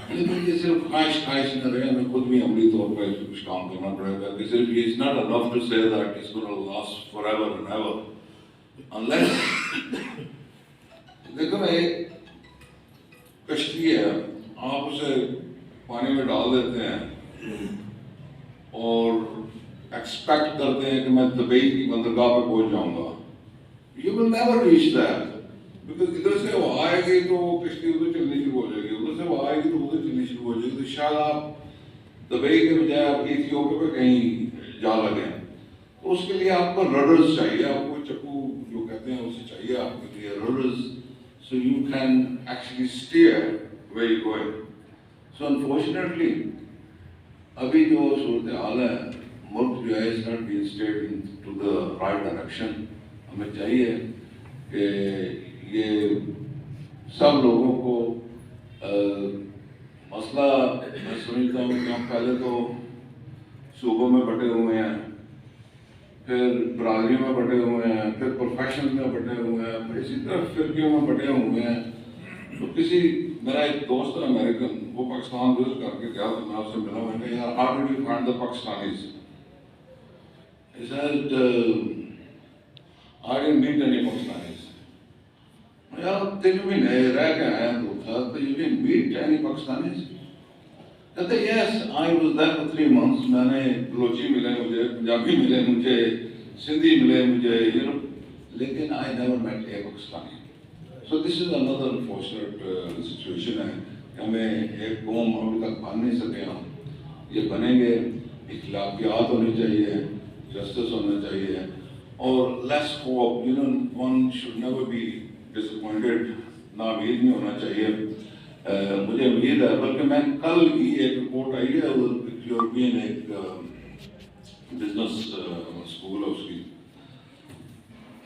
لیکن یہ صرف خواہش نہ رہے، ہمیں خود بھی عملی طور پر کچھ کام کرنا پڑے گا. کہ صرف یہ it's not enough to say that it's going to last forever and ever unless دیکھو نا ایک کشتی ہے، آپ اسے پانی میں ڈال دیتے ہیں اور ایکسپیکٹ کرتے ہیں کہ میں دبئی کی بندرگاہ پہ پہنچ جاؤں گا. You will never reach that. Because ادھر سے وہ آئے گی تو وہ کشتی ادھر چلنی شروع ہو جائے گی، ادھر سے وہ آئے گی تو ادھر چلنی شروع ہو جائے گی. تو شاید آپ دبئی کے بجائے آپ ایتھیوپیا پہ کہیں جا لگیں. تو اس کے لیے آپ کو رڈرز چاہیے، آپ کو چکو جو کہتے ہیں اسے چاہیے آپ کے لیے رڈرز. So you can actually steer where you're going. So unfortunately ابھی جو صورتحال ہے، ملک جو ہے is not being steered into the right direction. ہمیں چاہیے کہ یہ سب لوگوں کو مسئلہ میں سمجھتا ہوں کہ ہم پہلے تو صوبوں میں بٹے ہوئے ہیں، پھر برادریوں میں بٹے ہوئے ہیں، پھر پروفیشن میں بٹے ہوئے ہیں، پھر اسی طرح فرقیوں میں بٹے ہوئے ہیں. تو میرا ایک دوست ہے امریکن، وہ پاکستان وزٹ کر کے گیا تو میں اس سے ملا. میں نے کہا یار how did you find the Pakistanis؟ He said I didn't meet any Pakistanis. یار 3 مہینے رہ کے آئے ہیں تو you didn't meet any Pakistanis؟ کہتے یس I was there for 3 months. میں نے بلوچی ملے مجھے، پنجابی ملے مجھے، سندھی ملے مجھے، لیکن I never met a Pakistani. So this is another unfortunate situation ہے کہ ہمیں ایک قوم ابھی تک بن نہیں سکے. ہم یہ بنیں گے، اخلاقیات ہونی چاہیے، جسٹس ہونا چاہیے، اور less hope. One should never be disappointed. ناامید نہیں ہونا چاہیے. مجھے امید ہے، بلکہ میں کل ہی ایک رپورٹ آئی ہے یورپین ایک بزنس اسکول ہے اس کی،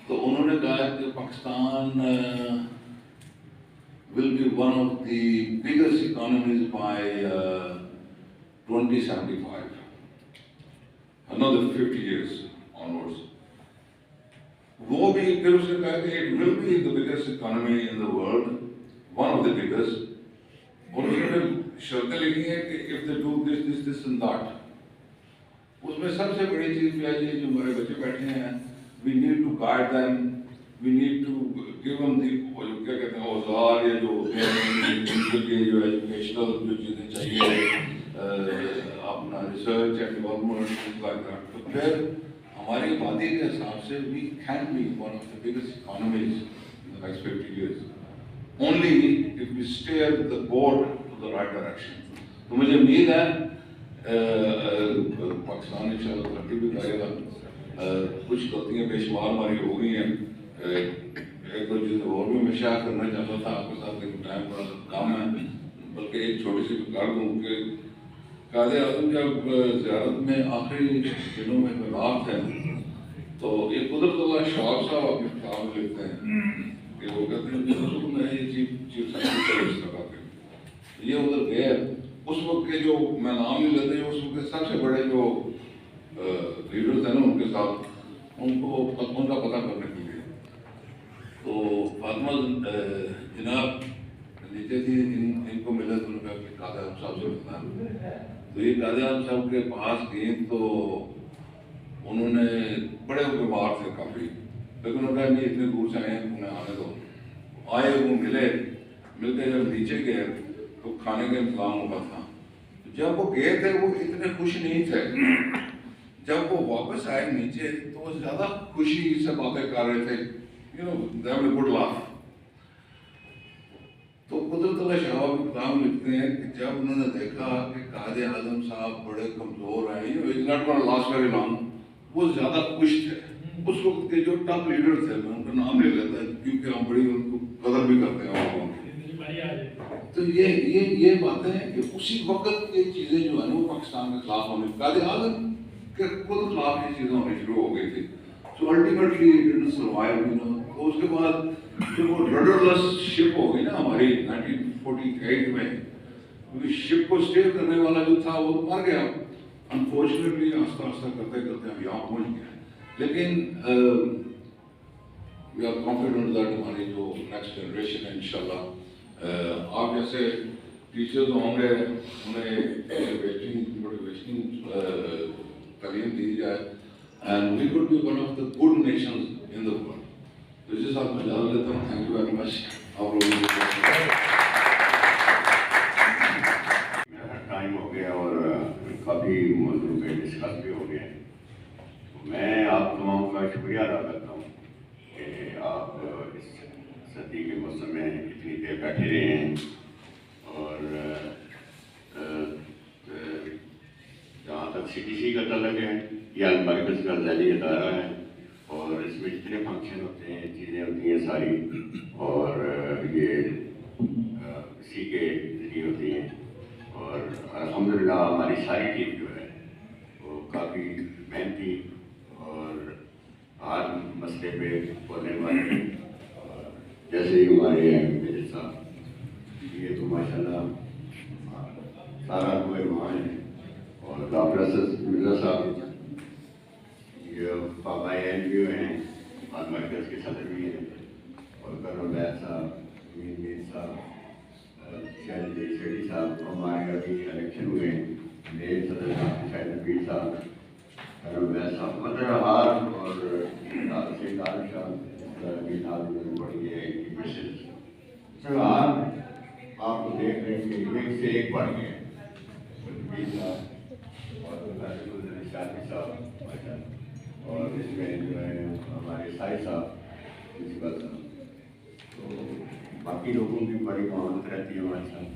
تو انہوں نے کہا کہ Pakistan will be one of the biggest economies by 2075, another 50 years onwards. وہ بھی پھر اس نے کہا کہ it will be the biggest economy in the world, one of the biggest. اور اس نے شرطیں لکھی ہیں کہ if they do this, this, this and that. اس میں سب سے بڑی چیز کیا ہے جو ہمارے بچے بیٹھے ہیں، we need to guide them, we need to give them the کیا کہتے ہیں اوزار، یا جو جو ایجوکیشنل جو چیزیں چاہیے، اپنا research and development like that. تو پھر ہماری آبادی کے حساب سے we can be one of the biggest economies in the next 50 years. Only if we steer the boat to the right direction. تو مجھے امید ہے پاکستان انشاءاللہ ترقی بھی کرے گا. کچھ غلطیاں بے شمار ہماری ہو گئی ہیں، ایک دو چیزیں اور بھی میں شیئر کرنا چاہتا تھا آپ کے ساتھ، لیکن ٹائم بڑا کم ہے. بلکہ ایک چھوٹی سی کر دوں کہ قائد اعظم جب زیارت میں آخری دنوں میں رات ہے تو یہ قدرت اللہ شاہ صاحب اپنے کتاب میں لکھتے ہیں کہ وہ کہتے ہیں کہ رسول میں یہ چیف سیکرٹری لگاتے ہیں. یہ ادھر گئے اس وقت کے جو میں نام نہیں لیتے، اس وقت کے سب سے بڑے جو لیڈرز ہیں نا ان کے ساتھ ان کا پتہ کرنے کے لیے. تو فاطمہ جناب نیچے تھی، ان کو ملا تو انہوں نے کہا کہ قائد اعظم صاحب سے ملنا. تو یہ قائد اعظم صاحب کے پاس گئے تو انہوں نے بڑے بیمار تھے کافی، لیکن انہوں نے کہا نہیں اتنے دور سے آئے ہیں انہیں آنے دو. آئے وہ مل کے جب نیچے گئے تو کھانے کا انتظام ہوا تھا. جب وہ گئے تھے وہ اتنے خوش نہیں تھے. جب وہ واپس آئے نیچے تو وہ زیادہ خوشی سے باتیں کر رہے تھے. they have a good laugh. تو قدرت اللہ شاہ بھی کتاب لکھتے ہیں کہ جب انہوں نے دیکھا کہ قائد اعظم صاحب بڑے کمزور ہیں، it's not going to last very long، وہ زیادہ خوش تھے. اس وقت کے جو ٹاپ لیڈر تھے، میں ان کا نام لے لیتا کیونکہ ہم بڑی ان کو قدر بھی کرتے ہیں لوگوں کی. تو یہ باتیں ہیں کہ اسی وقت یہ چیزیں جو ہیں وہ پاکستان کے خلاف ہونے، قائد اعظم کے خود خلاف یہ چیزیں ہونی شروع ہو گئی تھی. So ultimately it didn't survive. تو اس کے بعد جب وہ رڈرلیس شپ ہو گئی نا ہماری 1948 میں، کیونکہ شپ کو اسٹیئر کرنے والا جو تھا وہ تو مر گیا. انفارچونیٹلی آہستہ آہستہ کرتے کرتے ہم یہاں پہنچ گئے. لیکن وی آر کانفیڈنٹ دیٹ ہماری جو نیکسٹ جنریشن ہے انشاءاللہ آپ جیسے ٹیچرز ہوں گے انہیں موٹیویشنل تعلیم دی جائے and we could be one of the good nations in the world. تو اسی ساتھ میں اجازت لیتا ہوں. Thank you very much. آپ لوگوں ٹائم ہو گیا اور کافی موضوع پہ ڈسکس بھی ہو گئے. میں آپ تمام کا شکریہ ادا کرتا ہوں کہ آپ اس سردی کے موسم میں اتنی دیر بیٹھے رہے ہیں. اور جہاں تک سی ٹی سی کا تعلق ہے، یہ المرکز کا ذیلی ادارہ ہے اور اس میں جتنے فنکشن ہوتے ہیں چیزیں ہوتی ہیں ساری، اور یہ اسی کے ذریعے ہوتی ہیں. اور الحمدللہ ہماری ساری ٹیم جو ہے وہ کافی محنتی اور ہر مسئلے پہ بولنے والے ہیں. جیسے ہی ہمارے میئر صاحب یہ تو ماشاءاللہ سارا مہمان ہے، اور ڈاکٹر مرزا صاحب یہ بابا NGO ہیں اور مرکز کے صدر بھی ہیں، اور غلام صاحب، میئر صاحب، شیری صاحب، ہمارے ابھی الیکشن ہوئے ہیں، میئر صدر صاحب، شاہد نبیر صاحب، غلام صاحب، مطلب ہار اور سید عالم صاحب بھی نام پڑھی ہے کہ مسز آپ کو دیکھ رہے ہیں کہ ایک سے ایک بڑھ گئے اور اس میں جو ہے ہمارے سائے صاحب پرنسپل صاحب، تو باقی لوگوں کی بڑی معاونت رہتی ہے ہمارے ساتھ.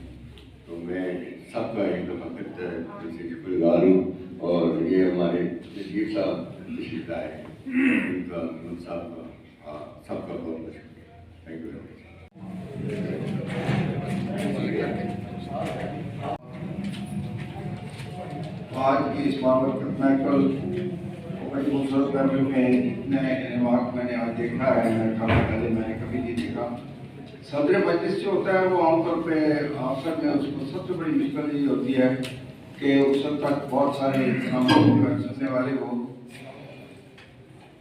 تو میں سب کا ایک دفعہ پھر سے شکر گزار ہوں. اور یہ ہمارے نجیب صاحب تشریف لائے ہیں، ان کا احمد صاحب کا سب کا بہت بہت شکریہ. تھینک یو ویری مچ. آج کی اس بابت میں کل بڑی خوبصورت محفل میں اتنے انعامات میں نے آج دیکھا ہے، پہلے میں نے کبھی نہیں دیکھا. صدر مجلس جو ہوتا ہے وہ عام طور پہ آخر میں اس کو سب سے بڑی مشکل یہ ہوتی ہے کہ اس وقت تک بہت سارے انتظامات سننے والے ہوں.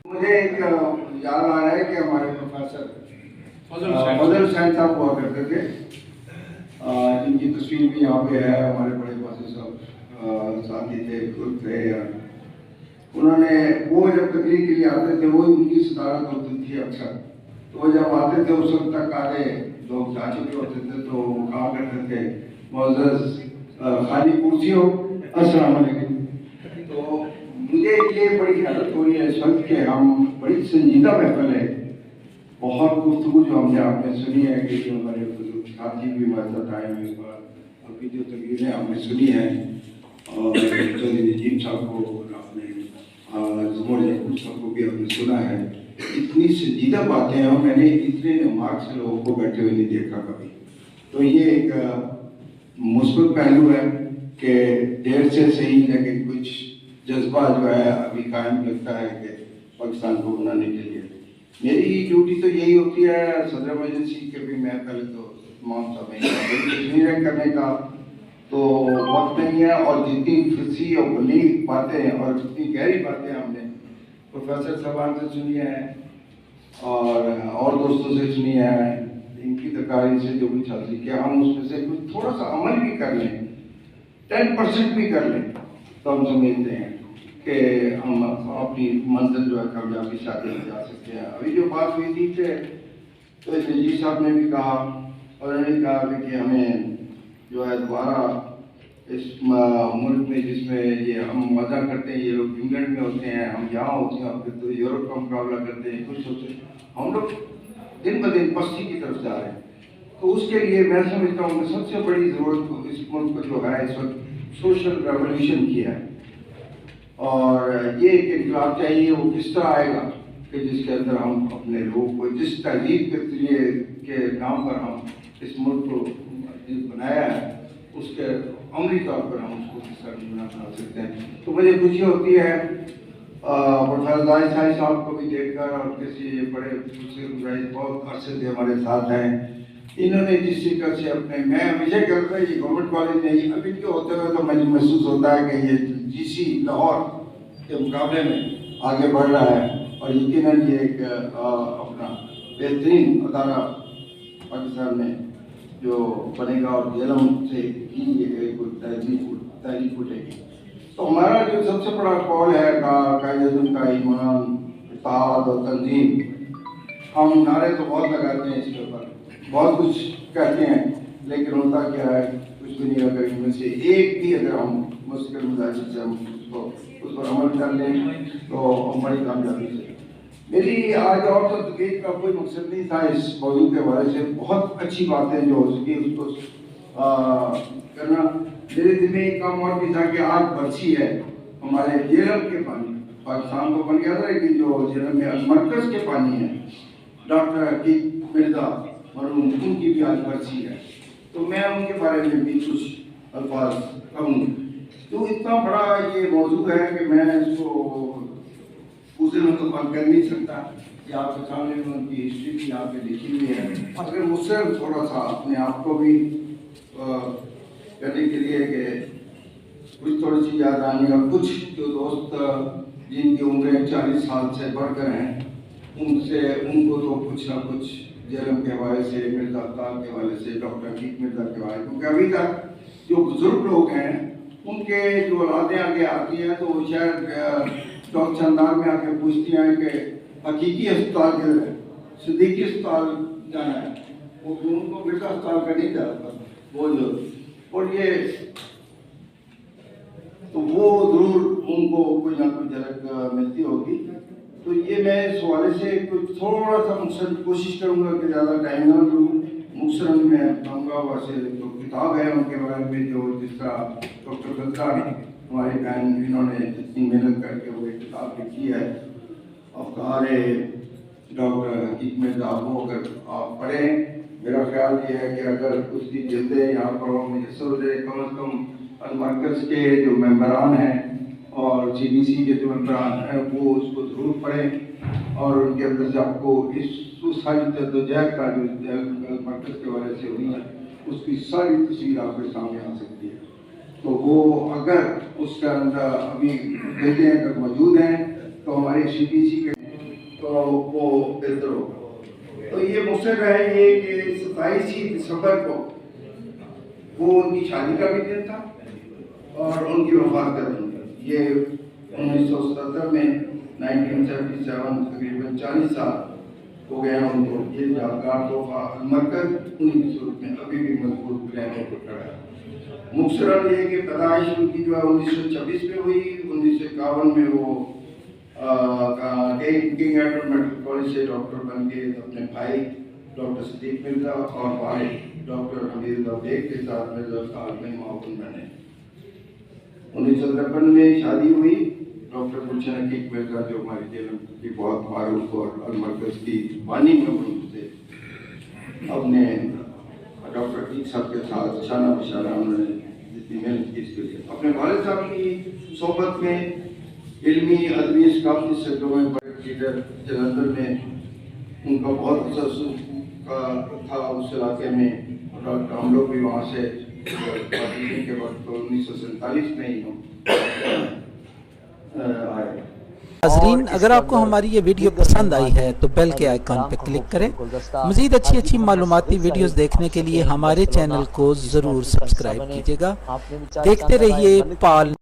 مجھے ایک یاد آ رہا ہے کہ ہمارے پروفیسر فضل حسین صاحب ہوا کرتے تھے، جن کی تصویر بھی یہاں پہ ہے. ہمارے بڑے فاضل صاحب ساتھی تھے، خود تھے. انہوں نے وہ جب تقریر کے لیے آتے تھے وہ ان کی صدارت ہوتی تھی اکثر. تو وہ جب آتے تھے اس وقت تک آدھے لوگ جا چکے ہوتے تھے، تو وہ کہا کرتے تھے معزز خالی کرسیوں السلام علیکم. تو مجھے یہ بڑی حیرت ہو رہی ہے اس وقت کہ ہم بڑی سنجیدہ محفل ہے، بہت گفتگو جو ہم نے آپ نے سنی ہے کہ جو ہمارے بزرگ ساتھی بھی ہمارے ساتھ آئے ہیں اس بار، ابھی جو تقریریں ہم نے سنی ہیں اور نجیب صاحب کو آپ نے زمرد صاحب کو بھی آپ نے سنا ہے، اتنی سنجیدہ باتیں ہیں. میں نے اتنے مارک سے لوگوں کو بیٹھے ہوئے نہیں دیکھا کبھی. تو یہ ایک مثبت پہلو ہے کہ دیر سے صحیح لیکن کچھ جذبہ جو ہے ابھی قائم لگتا ہے کہ پاکستان کو بنانے کے لیے. میری ڈیوٹی تو یہی ہوتی ہے صدر مجلس کے بھی، میں پہلے تو تمام صاحب تشریح کرنے کا تو وقت نہیں ہے، اور جتنی فصیح اور بلیغ باتیں اور جتنی گہری باتیں ہم نے پروفیسر صاحبان سے سنی ہے اور دوستوں سے سنی ہے، ان کی تقاریر سے جو کچھ حاصل کیا، ہم اس میں سے کچھ تھوڑا سا عمل بھی کر لیں، 10% بھی کر لیں تو ہم سمجھتے ہیں کہ ہم اپنی منزل جو ہے کامیابی شادی میں جا سکتے ہیں۔ ابھی جو بات ہوئی تھی کہ تو نجیب صاحب نے بھی کہا، اور انہوں نے کہا کہ ہمیں جو ہے دوبارہ اس ملک میں جس میں یہ ہم مزہ کرتے ہیں، یہ لوگ انگلینڈ میں ہوتے ہیں، ہم یہاں ہوتے ہیں، اور پھر تو یورپ کا مقابلہ کرتے ہیں، کچھ ہوتے ہیں، ہم لوگ دن بدن پستی کی طرف جا رہے ہیں۔ تو اس کے لیے میں سمجھتا ہوں کہ سب سے بڑی ضرورت اس ملک کو جو ہے اس وقت سوشل ریولیوشن کی ہے، اور یہ ایک انقلاب چاہیے۔ وہ کس طرح آئے گا کہ جس کے اندر ہم اپنے لوگوں کو جس تہذیب کے ذریعے کے نام پر ہم اس ملک کو بنایا ہے، اس کے عملی طور پر ہم اس کو کس طرح بنا سکتے ہیں۔ تو مجھے خوشی ہوتی ہے پروفیسر صاحب کو بھی دیکھ کر، اور کسی بڑے بہت عرصے سے ہمارے ساتھ ہیں، انہوں نے جس طریقے سے اپنے، میں ہمیشہ کہتا ہوں یہ گورنمنٹ کالج نہیں، ابھی کے ہوتے ہوئے تو مجھے محسوس ہوتا ہے کہ یہ جی سی لاہور کے مقابلے میں آگے بڑھ رہا ہے، اور یقیناً یہ ایک اپنا بہترین ادارہ پاکستان میں جو بنے گا، اور جہلم سے ہی تحریک اٹھے گی۔ تو ہمارا جو سب سے بڑا قول ہے قائد اعظم کا ایمان، اتحاد اور تنظیم، ہم نعرے تو بہت لگاتے ہیں اس کے اوپر، بہت کچھ کہتے ہیں، لیکن ہوتا کیا ہے کچھ بھی نہیں۔ اگر ان میں سے ایک بھی اگر ہم مستقل مزاجی سے ہم اس پر عمل کر لیں تو ہماری کامیابی سے۔ میری آج اور تو تقریر کا کوئی مقصد نہیں تھا اس موضوع کے حوالے سے، بہت اچھی باتیں جو ہو سکی اس کو کرنا۔ میرے دل میں ایک کام اور بھی تھا کہ آج برسی ہے ہمارے جہلم کے پانی، پاکستان کو بن گیا تھا لیکن جو جہلم میں المرکز کے پانی ہیں، ڈاکٹر مرزا مرحوم، ان کی بھی آج برسی ہے، تو میں ان کے بارے میں بھی کچھ الفاظ کہوں۔ تو اتنا بڑا یہ موضوع ہے کہ میں اس کو دوسرے میں تو بند کر نہیں سکتا، کہ آپ کے سامنے میں ان کی ہسٹری بھی آپ نے لکھی ہوئی ہے۔ اگر مجھ سے تھوڑا سا اپنے آپ کو بھی کرنے کے لیے کہ کچھ تھوڑی سی یاد آنی، اور کچھ جو دوست جن کی عمریں 40 سال سے بڑھ کر ہیں، ان کو تو کچھ نہ کچھ جہلم کے حوالے سے، مرزا افطار کے حوالے سے، ڈاکٹر مرزا کے حوالے سے، کیونکہ ابھی تک جو بزرگ لوگ ہیں ان کے جو اولادیں آگے آتی ہیں تو وہ شاید ڈاکٹر چندان میں آ کے پوچھتی ہیں کہ حقیقی اسپتال کدھر ہے، صدیقی اسپتال جانا ہے، وہ ان کو مرزا اسپتال کا نہیں جاتا وہ جو، اور یہ تو وہ ضرور ان کو کوئی نہ کوئی جھلک ملتی ہوگی۔ تو یہ میں اس حوالے سے کچھ تھوڑا سا مختصر کوشش کروں گا کہ زیادہ ٹائم نہ لوں، مختصراً میں بتاؤں گا۔ ویسے جو کتاب ہے ان کے بارے میں، جو جس طرح ڈاکٹر غلام ہماری بہن، انہوں نے اتنی محنت کر کے وہ ایک کتاب لکھی ہے افکار ڈاکٹر مرزا، وہ اگر آپ پڑھیں، میرا خیال یہ ہے کہ اگر اس کی جلدیں یہاں پر میسر ہو جائے، کم از کم المرکز کے جو ممبران ہیں اور سی بی سی کے جو ممبران ہیں وہ اس کو ضرور پڑھیں، اور ان کے اندر سے آپ کو اس ساری جدوجہد کا جو مرکز کے حوالے سے ہوئی ہے اس کی ساری تصویر آپ کے سامنے آ سکتی ہے۔ تو وہ اگر اس کے اندر ابھی جلدیں اگر موجود ہیں تو ہماری سی بی سی کے تو وہ بہتر ہوگا۔ تو یہ مقصد ہے یہ کہ 27 دسمبر کو وہ ان کی شادی کا بھی دن تھا اور ان کی وفات کا دن تھا۔ یہ 1977 میں 1977 تقریباً 40 سال ہو گیا ان کو۔ یہ یادگار تحفہ المرکز انہیں کی صورت میں ابھی بھی مضبوط پلانوں پر کھڑا ہے۔ مختصراً یہ کہ پیدائش ان کی جو ہے 1926 میں ہوئی، 1951 میں وہ کنگ ایڈورڈ میڈیکل کالج سے ڈاکٹر بن کے اپنے بھائی ڈاکٹر صدیق مرزا اور والد ڈاکٹر حمید بیگ کے ساتھ مرزا افطار میں معاون بنے۔ 1953 میں شادی ہوئی ڈاکٹر گلشن حقیق مرزا جو ہماری جہلم کی بہت معروف اور المرکز کی بانی میں تھے، اپنے ڈاکٹر حقیق صاحب کے ساتھ شانہ بشانہ انہوں نے جتنی محنت کی اس کے لیے۔ اپنے والد صاحب کی صحبت میں علمی ادبی ثقافتی سیکٹروں میں بڑے لیڈر جلندھر میں ان کا بہت تسلسل تھا اس علاقے میں، اور ہم لوگ بھی وہاں سے کے وقت 1947 میں ہی آئے۔ ناظرین، اگر آپ کو ہماری یہ ویڈیو پسند آئی ہے تو بیل کے آئیکن پہ کلک کریں۔ مزید اچھی معلوماتی ویڈیوز دیکھنے کے لیے ہمارے چینل کو ضرور سبسکرائب کیجیے گا۔ دیکھتے رہیے پال